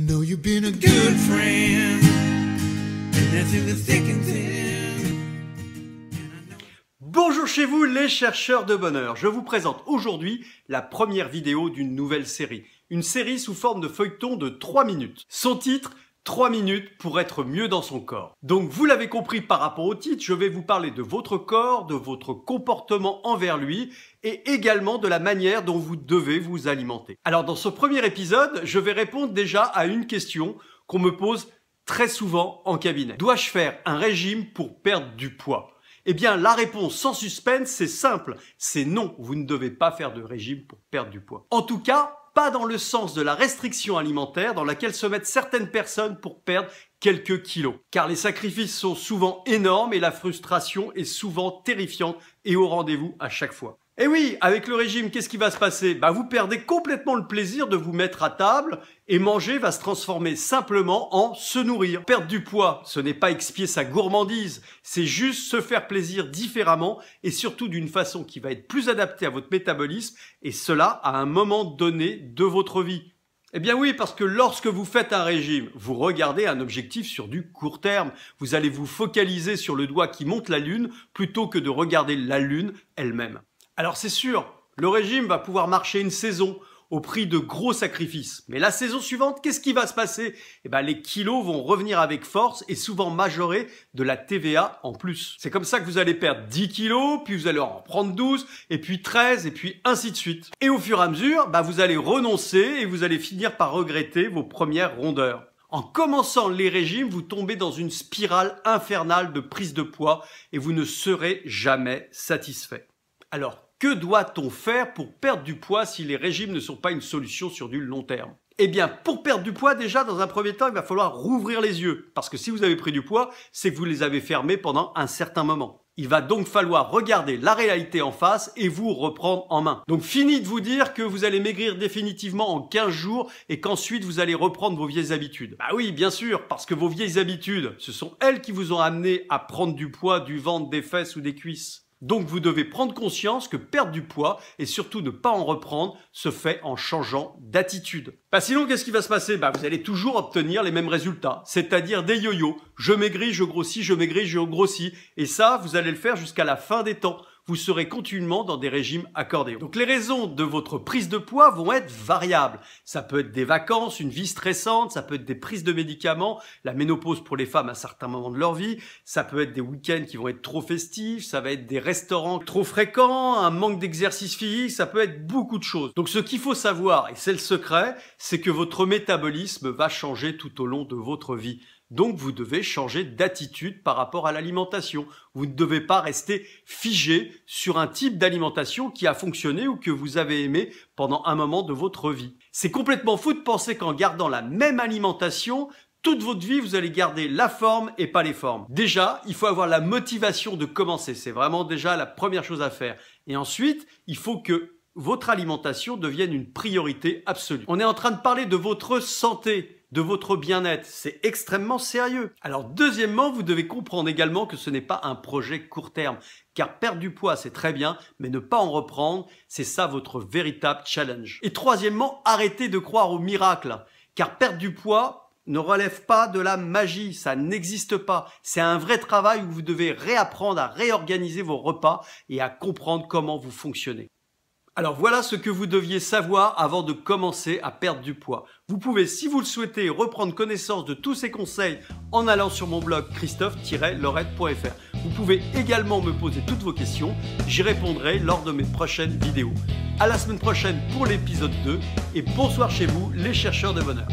Know you've been a good friend, and that's in the thick and thin. Bonjour chez vous les chercheurs de bonheur, je vous présente aujourd'hui la première vidéo d'une nouvelle série. Une série sous forme de feuilleton de 3 minutes. Son titre, 3 minutes pour être mieux dans son corps. Donc vous l'avez compris par rapport au titre, je vais vous parler de votre corps, de votre comportement envers lui et également de la manière dont vous devez vous alimenter. Alors dans ce premier épisode, je vais répondre déjà à une question qu'on me pose très souvent en cabinet. Dois-je faire un régime pour perdre du poids ? Eh bien, la réponse sans suspense, c'est simple. C'est non, vous ne devez pas faire de régime pour perdre du poids. En tout cas, pas dans le sens de la restriction alimentaire dans laquelle se mettent certaines personnes pour perdre quelques kilos. Car les sacrifices sont souvent énormes et la frustration est souvent terrifiante et au rendez-vous à chaque fois. Et oui, avec le régime, qu'est-ce qui va se passer ? Vous perdez complètement le plaisir de vous mettre à table et manger va se transformer simplement en se nourrir. Perdre du poids, ce n'est pas expier sa gourmandise, c'est juste se faire plaisir différemment et surtout d'une façon qui va être plus adaptée à votre métabolisme et cela à un moment donné de votre vie. Eh bien oui, parce que lorsque vous faites un régime, vous regardez un objectif sur du court terme. Vous allez vous focaliser sur le doigt qui monte la lune plutôt que de regarder la lune elle-même. Alors c'est sûr, le régime va pouvoir marcher une saison au prix de gros sacrifices. Mais la saison suivante, qu'est-ce qui va se passer ? Les kilos vont revenir avec force et souvent majorés de la TVA en plus. C'est comme ça que vous allez perdre 10 kilos, puis vous allez en prendre 12, et puis 13, et puis ainsi de suite. Et au fur et à mesure, vous allez renoncer et vous allez finir par regretter vos premières rondeurs. En commençant les régimes, vous tombez dans une spirale infernale de prise de poids et vous ne serez jamais satisfait. Alors, que doit-on faire pour perdre du poids si les régimes ne sont pas une solution sur du long terme ? Eh bien, pour perdre du poids, déjà, dans un premier temps, il va falloir rouvrir les yeux. Parce que si vous avez pris du poids, c'est que vous les avez fermés pendant un certain moment. Il va donc falloir regarder la réalité en face et vous reprendre en main. Donc, fini de vous dire que vous allez maigrir définitivement en 15 jours et qu'ensuite vous allez reprendre vos vieilles habitudes. Oui, bien sûr, parce que vos vieilles habitudes, ce sont elles qui vous ont amené à prendre du poids du ventre, des fesses ou des cuisses. Donc vous devez prendre conscience que perdre du poids et surtout ne pas en reprendre se fait en changeant d'attitude. Sinon, qu'est-ce qui va se passer ? Vous allez toujours obtenir les mêmes résultats, c'est-à-dire des yo-yo. Je maigris, je grossis, je maigris, je grossis. Et ça, vous allez le faire jusqu'à la fin des temps. Vous serez continuellement dans des régimes accordéons. Donc les raisons de votre prise de poids vont être variables. Ça peut être des vacances, une vie stressante, ça peut être des prises de médicaments, la ménopause pour les femmes à certains moments de leur vie, ça peut être des week-ends qui vont être trop festifs, ça va être des restaurants trop fréquents, un manque d'exercice physique, ça peut être beaucoup de choses. Donc ce qu'il faut savoir, et c'est le secret, c'est que votre métabolisme va changer tout au long de votre vie. Donc vous devez changer d'attitude par rapport à l'alimentation. Vous ne devez pas rester figé sur un type d'alimentation qui a fonctionné ou que vous avez aimé pendant un moment de votre vie. C'est complètement fou de penser qu'en gardant la même alimentation, toute votre vie, vous allez garder la forme et pas les formes. Déjà, il faut avoir la motivation de commencer. C'est vraiment déjà la première chose à faire. Et ensuite, il faut que votre alimentation devienne une priorité absolue. On est en train de parler de votre santé, de votre bien-être. C'est extrêmement sérieux. Alors deuxièmement, vous devez comprendre également que ce n'est pas un projet court terme. Car perdre du poids, c'est très bien, mais ne pas en reprendre, c'est ça votre véritable challenge. Et troisièmement, arrêtez de croire au miracle. Car perdre du poids ne relève pas de la magie, ça n'existe pas. C'est un vrai travail où vous devez réapprendre à réorganiser vos repas et à comprendre comment vous fonctionnez. Alors voilà ce que vous deviez savoir avant de commencer à perdre du poids. Vous pouvez, si vous le souhaitez, reprendre connaissance de tous ces conseils en allant sur mon blog christophe-lorette.fr. Vous pouvez également me poser toutes vos questions, j'y répondrai lors de mes prochaines vidéos. À la semaine prochaine pour l'épisode 2 et bonsoir chez vous les chercheurs de bonheur.